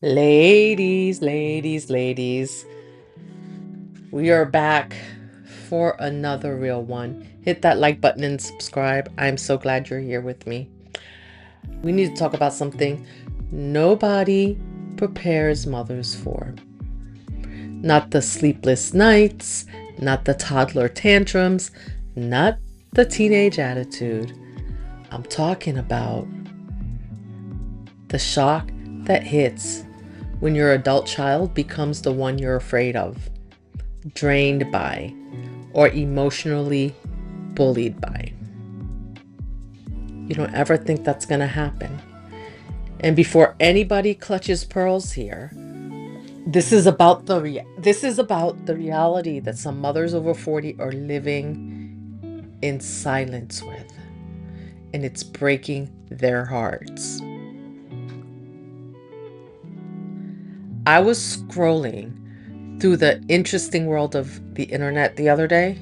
Ladies, ladies, ladies, we are back for another real one. Hit that like button and subscribe. I'm so glad you're here with me. We need to talk about something nobody prepares mothers for. Not the sleepless nights, not the toddler tantrums, not the teenage attitude. I'm talking about the shock that hits when your adult child becomes the one you're afraid of, drained by, or emotionally bullied by. You don't ever think that's going to happen. And before anybody clutches pearls here, this is about the reality that some mothers over 40 are living in silence with, and it's breaking their hearts. I was scrolling through the interesting world of the internet the other day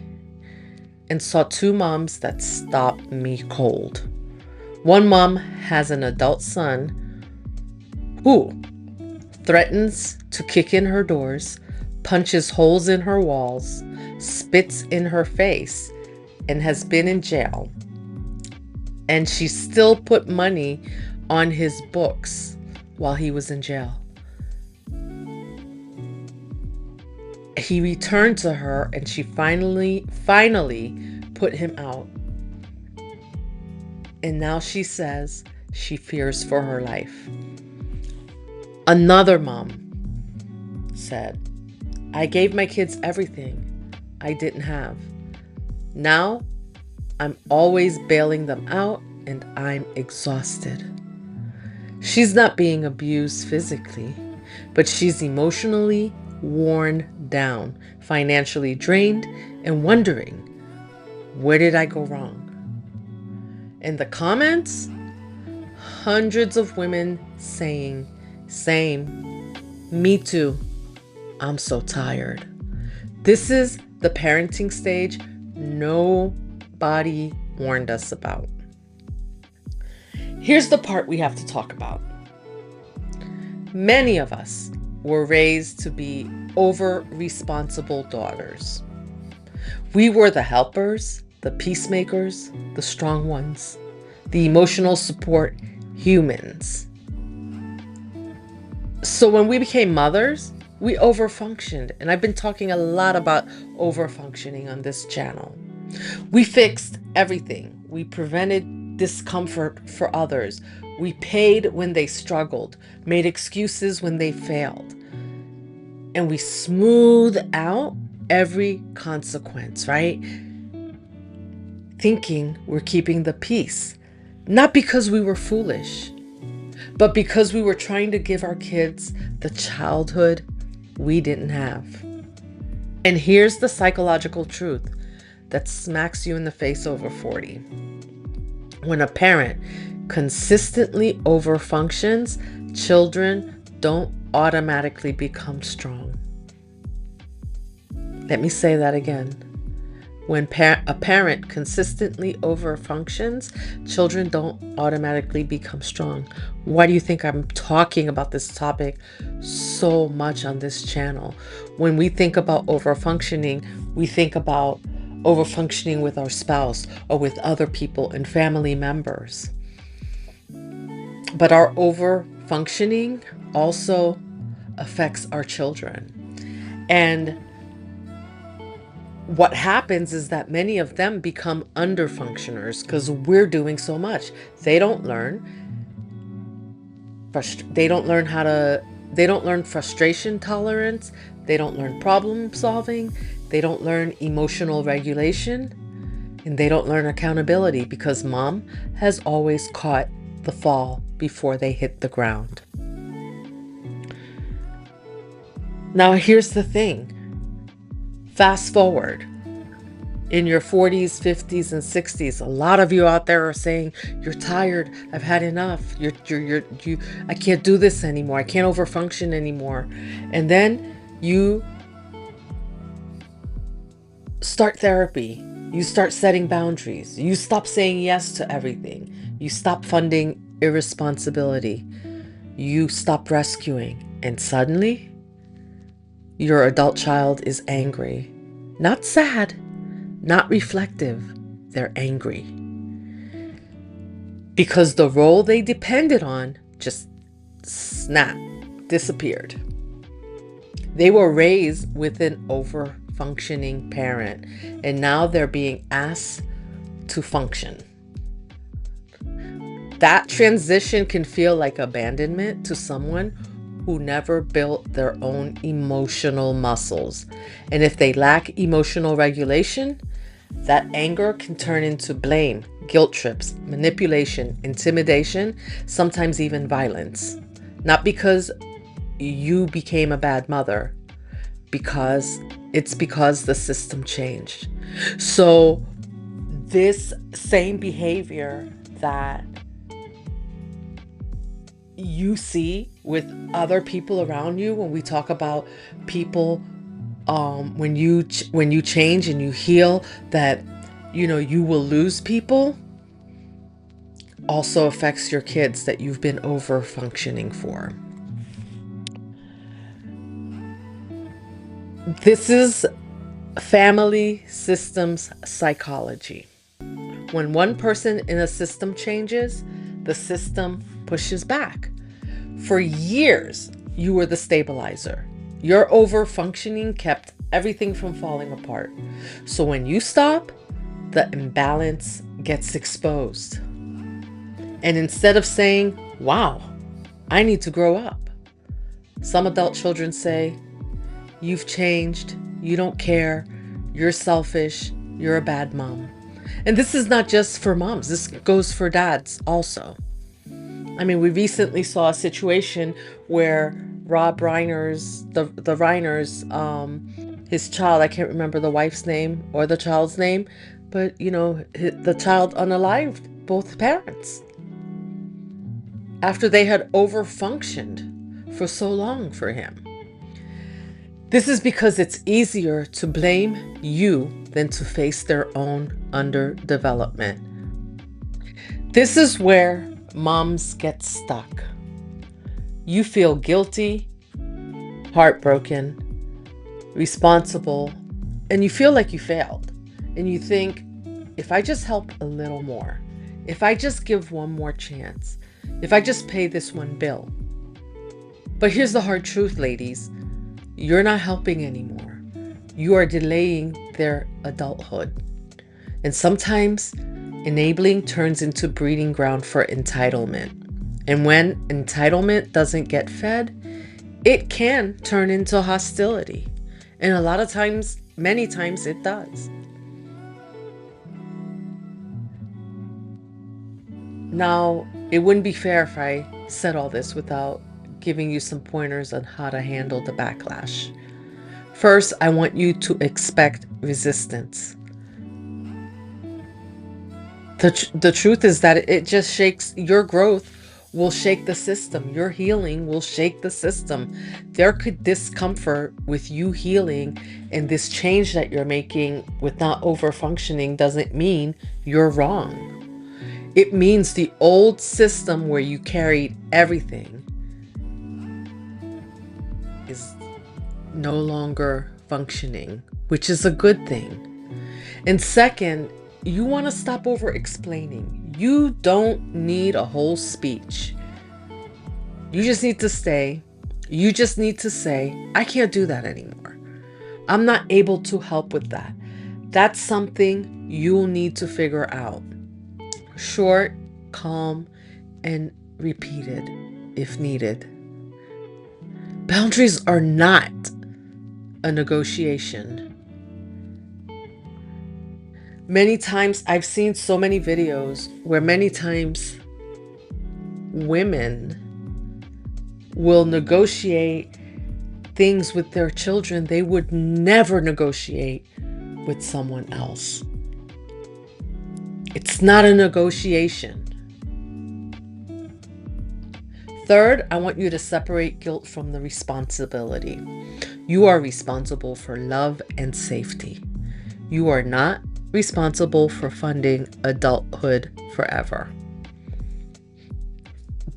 and saw two moms that stopped me cold. One mom has an adult son who threatens to kick in her doors, punches holes in her walls, spits in her face, and has been in jail. And she still put money on his books while he was in jail. He returned to her and she finally put him out. And now she says she fears for her life. Another mom said, I gave my kids everything I didn't have. Now I'm always bailing them out and I'm exhausted. She's not being abused physically, but she's emotionally worn down, financially drained, and wondering, where did I go wrong? In the comments, hundreds of women saying, same, me too, I'm so tired. This is the parenting stage nobody warned us about. Here's the part we have to talk about. Many of us were raised to be over-responsible daughters. We were the helpers, the peacemakers, the strong ones, the emotional support humans. So when we became mothers, we overfunctioned, and I've been talking a lot about overfunctioning on this channel. We fixed everything. We prevented discomfort for others. We paid when they struggled, made excuses when they failed. And we smooth out every consequence, right? Thinking we're keeping the peace. Not because we were foolish, but because we were trying to give our kids the childhood we didn't have. And here's the psychological truth that smacks you in the face over 40. When a parent consistently overfunctions, children don't automatically become strong. Let me say that again. When a parent consistently overfunctions, children don't automatically become strong. Why do you think I'm talking about this topic so much on this channel? When we think about overfunctioning, we think about overfunctioning with our spouse or with other people and family members. But our overfunctioning also affects our children. And what happens is that many of them become underfunctioners because we're doing so much. They don't learn. They don't learn frustration tolerance. They don't learn problem solving. They don't learn emotional regulation. And they don't learn accountability because mom has always caught the fall before they hit the ground. Now, here's the thing. Fast forward in your 40s, 50s, and 60s. A lot of you out there are saying, you're tired. I've had enough. I can't do this anymore. I can't overfunction anymore. And then you start therapy. You start setting boundaries. You stop saying yes to everything. You stop funding irresponsibility. You stop rescuing, and suddenly your adult child is angry. Not sad, not reflective. They're angry. Because the role they depended on just disappeared. They were raised with an over-functioning parent, and now they're being asked to function. That transition can feel like abandonment to someone who never built their own emotional muscles. And if they lack emotional regulation, that anger can turn into blame, guilt trips, manipulation, intimidation, sometimes even violence. Not because you became a bad mother, because the system changed. So this same behavior that you see with other people around you, when we talk about people, when you change and you heal, that you will lose people, also affects your kids that you've been over functioning for. This is family systems psychology. When one person in a system changes, the system pushes back. For years, you were the stabilizer. Your over-functioning kept everything from falling apart. So when you stop, the imbalance gets exposed. And instead of saying, wow, I need to grow up, some adult children say, you've changed, you don't care, you're selfish, you're a bad mom. And this is not just for moms, this goes for dads also. I mean, we recently saw a situation where Rob Reiner's, the Reiner's, his child, I can't remember the wife's name or the child's name, but the child unalived both parents after they had over-functioned for so long for him. This is because it's easier to blame you than to face their own underdevelopment. This is where moms get stuck. You feel guilty, heartbroken, responsible, and you feel like you failed. And you think, if I just help a little more, if I just give one more chance, if I just pay this one bill. But here's the hard truth, ladies. You're not helping anymore. You are delaying their adulthood. And sometimes enabling turns into breeding ground for entitlement. And when entitlement doesn't get fed, it can turn into hostility. And a lot of times, many times it does. Now, it wouldn't be fair if I said all this without giving you some pointers on how to handle the backlash. First, I want you to expect resistance. The truth is that it just shakes your growth, will shake the system. Your healing will shake the system. There could discomfort with you healing, and this change that you're making with not over-functioning doesn't mean you're wrong. It means the old system where you carried everything is no longer functioning, which is a good thing. And second, you want to stop over explaining. You don't need a whole speech. You just need to stay. You just need to say, I can't do that anymore. I'm not able to help with that. That's something you'll need to figure out. Short, calm, and repeated if needed. Boundaries are not a negotiation. Many times I've seen so many videos where many times women will negotiate things with their children they would never negotiate with someone else. It's not a negotiation. Third, I want you to separate guilt from the responsibility. You are responsible for love and safety. You are not responsible for funding adulthood forever.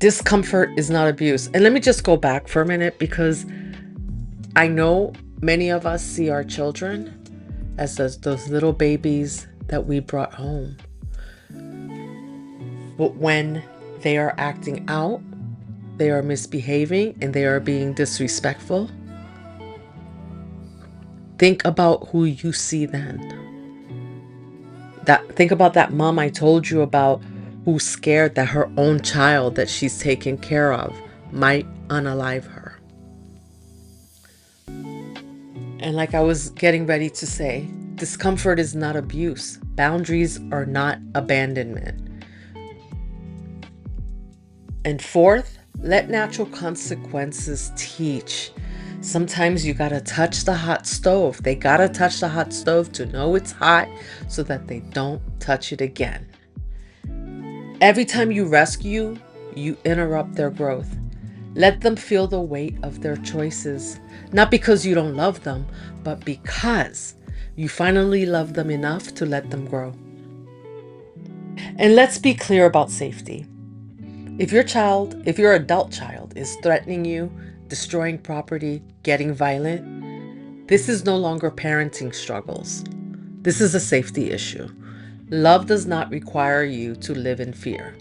Discomfort is not abuse. And let me just go back for a minute, because I know many of us see our children as those little babies that we brought home. But when they are acting out, they are misbehaving, and they are being disrespectful, think about who you see then. Think about that mom I told you about, who's scared that her own child that she's taking care of might unalive her. And like I was getting ready to say, discomfort is not abuse. Boundaries are not abandonment. And fourth, let natural consequences teach. Sometimes you gotta touch the hot stove. They gotta touch the hot stove to know it's hot so that they don't touch it again. Every time you rescue, you interrupt their growth. Let them feel the weight of their choices. Not because you don't love them, but because you finally love them enough to let them grow. And let's be clear about safety. If your adult child is threatening you, destroying property, getting violent, this is no longer parenting struggles. This is a safety issue. Love does not require you to live in fear.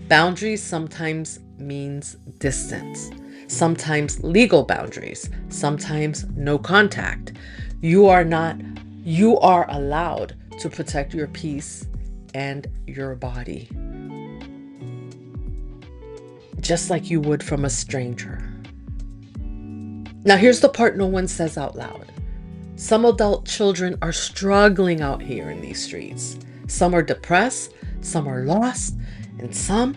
Boundaries sometimes means distance, sometimes legal boundaries, sometimes no contact. You are allowed to protect your peace and your body, just like you would from a stranger. Now, here's the part no one says out loud. Some adult children are struggling out here in these streets. Some are depressed, some are lost, and some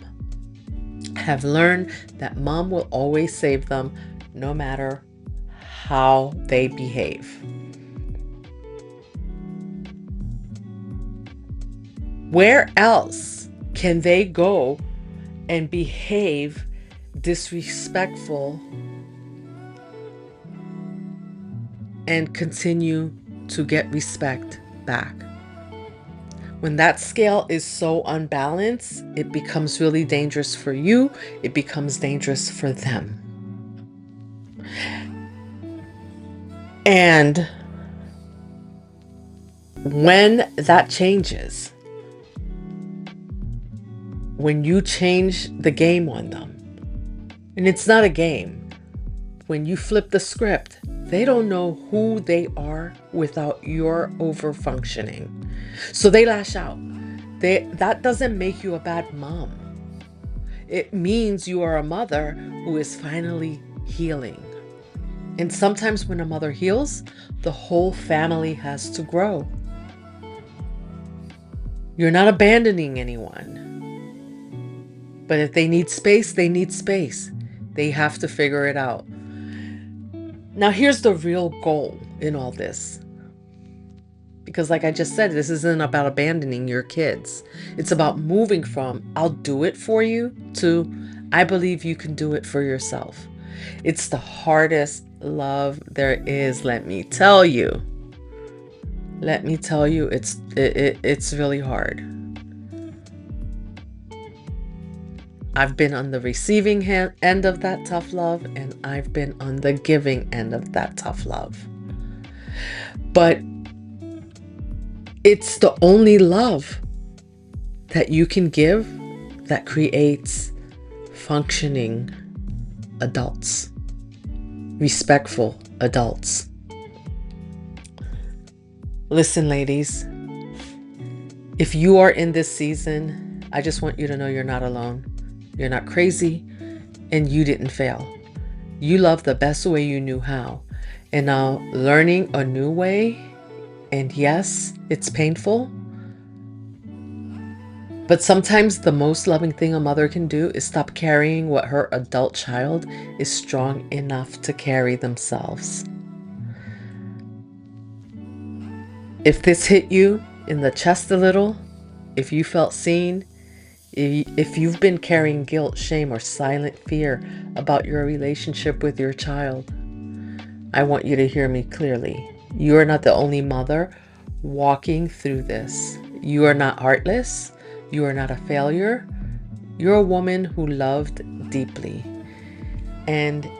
have learned that mom will always save them no matter how they behave. Where else can they go and behave disrespectful and continue to get respect back? When that scale is so unbalanced, it becomes really dangerous for you. It becomes dangerous for them. And when that changes, when you change the game on them, and it's not a game, when you flip the script, they don't know who they are without your over-functioning. So they lash out. That doesn't make you a bad mom. It means you are a mother who is finally healing. And sometimes when a mother heals, the whole family has to grow. You're not abandoning anyone. But if they need space, they need space. They have to figure it out. Now, here's the real goal in all this. Because like I just said, this isn't about abandoning your kids. It's about moving from, I'll do it for you, to, I believe you can do it for yourself. It's the hardest love there is, let me tell you. Let me tell you, it's really hard. I've been on the receiving end of that tough love, and I've been on the giving end of that tough love. But it's the only love that you can give that creates functioning adults, respectful adults. Listen, ladies, if you are in this season, I just want you to know you're not alone. You're not crazy, and you didn't fail. You loved the best way you knew how. And now learning a new way, and yes, it's painful, but sometimes the most loving thing a mother can do is stop carrying what her adult child is strong enough to carry themselves. If this hit you in the chest a little, if you felt seen, if you've been carrying guilt, shame, or silent fear about your relationship with your child, I want you to hear me clearly. You are not the only mother walking through this. You are not heartless. You are not a failure. You're a woman who loved deeply and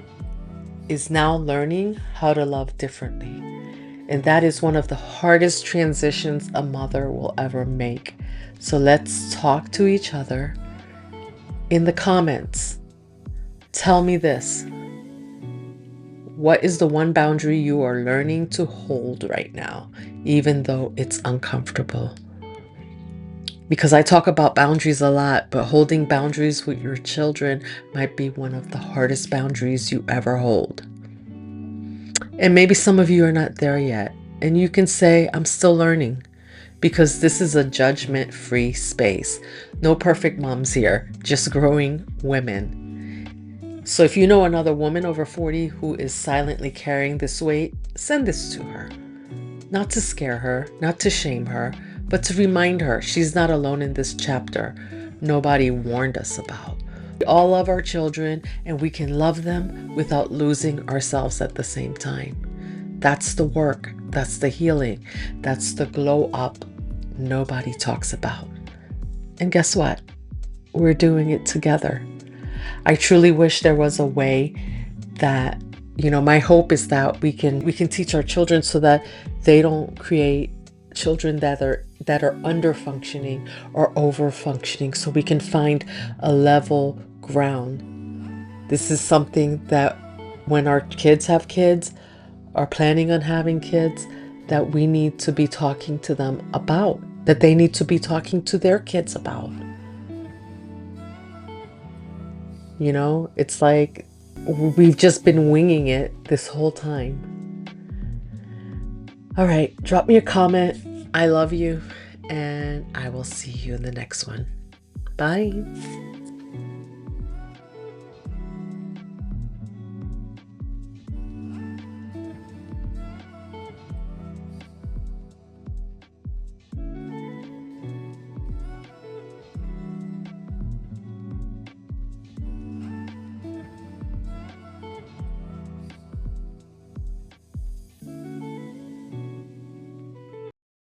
is now learning how to love differently. And that is one of the hardest transitions a mother will ever make. So let's talk to each other in the comments. Tell me this. What is the one boundary you are learning to hold right now, even though it's uncomfortable? Because I talk about boundaries a lot, but holding boundaries with your children might be one of the hardest boundaries you ever hold. And maybe some of you are not there yet. And you can say, I'm still learning, because this is a judgment-free space. No perfect moms here, just growing women. So if you know another woman over 40 who is silently carrying this weight, send this to her. Not to scare her, not to shame her, but to remind her she's not alone in this chapter nobody warned us about. We all love our children, and we can love them without losing ourselves at the same time. That's the work, that's the healing, that's the glow up nobody talks about. And guess what? We're doing it together. I truly wish there was a way that, my hope is that we can teach our children so that they don't create children that are under functioning or over functioning, so we can find a level ground. This is something that when our kids have kids, are planning on having kids, that we need to be talking to them about, that they need to be talking to their kids about. It's like we've just been winging it this whole time. All right, drop me a comment. I love you, and I will see you in the next one. Bye.